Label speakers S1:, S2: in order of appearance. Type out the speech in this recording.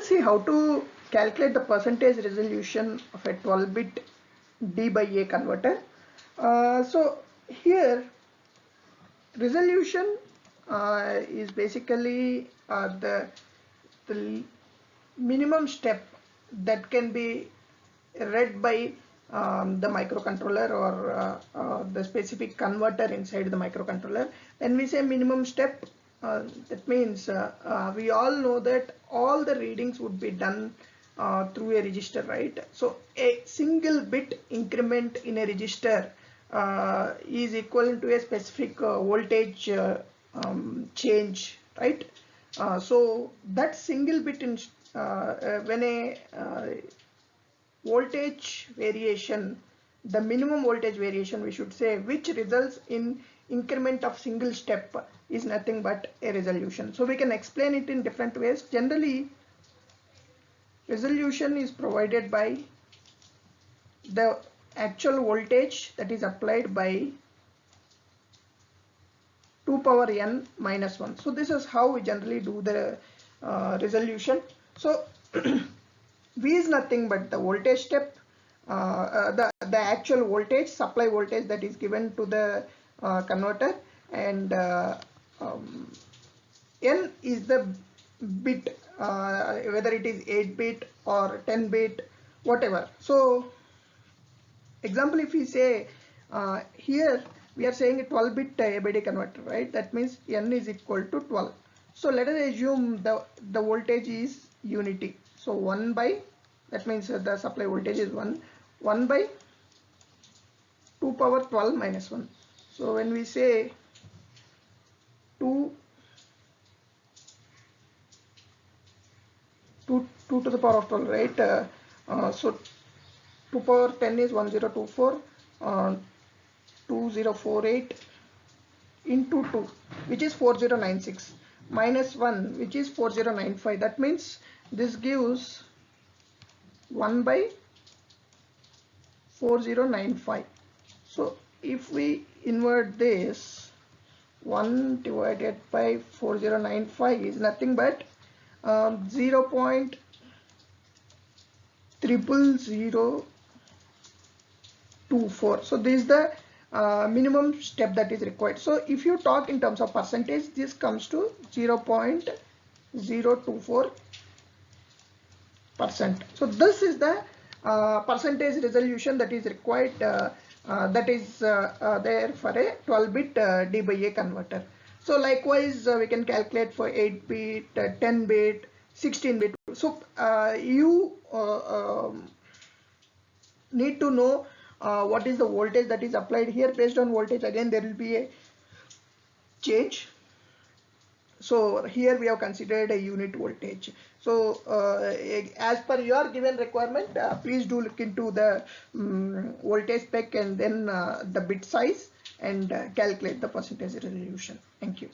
S1: will see how to calculate the percentage resolution of a 12-bit D by A converter. So here resolution is basically the minimum step that can be read by the microcontroller or the specific converter inside the microcontroller. When we say minimum step, that means we all know that all the readings would be done through a register, right? So a single bit increment in a register is equivalent to a specific voltage change, right? So that single bit in when a voltage variation, the minimum voltage variation we should say, which results in increment of single step, is nothing but a resolution. So we can explain it in different ways. Generally, resolution is provided by the actual voltage that is applied by 2 power n minus 1. So this is how we generally do the resolution. So V is nothing but the voltage step, the actual voltage, supply voltage that is given to the converter, and N is the bit, whether it is 8-bit or 10-bit, whatever. So example, if we say here we are saying a 12-bit AD converter, right? That means N is equal to 12. So let us assume the voltage is unity. So 1 by, that means the supply voltage is 1 by 2 power 12 minus 1. So when we say 2 to the power of 12, right? So 2 power 10 is 1024, 2048 into 2, which is 4096, minus 1, which is 4095. That means this gives 1 by 4095. So if we invert this, 1 divided by 4095 is nothing but 0.00024. So this is the minimum step that is required. So if you talk in terms of percentage, this comes to 0.024%. So this is the percentage resolution that is required, that is there for a 12-bit D by A converter. So likewise we can calculate for 8-bit, 10-bit, 16-bit. So you need to know what is the voltage that is applied here. Based on voltage, again there will be a change. So here we have considered a unit voltage. So as per your given requirement, please do look into the voltage spec and then the bit size and calculate the percentage resolution. Thank you.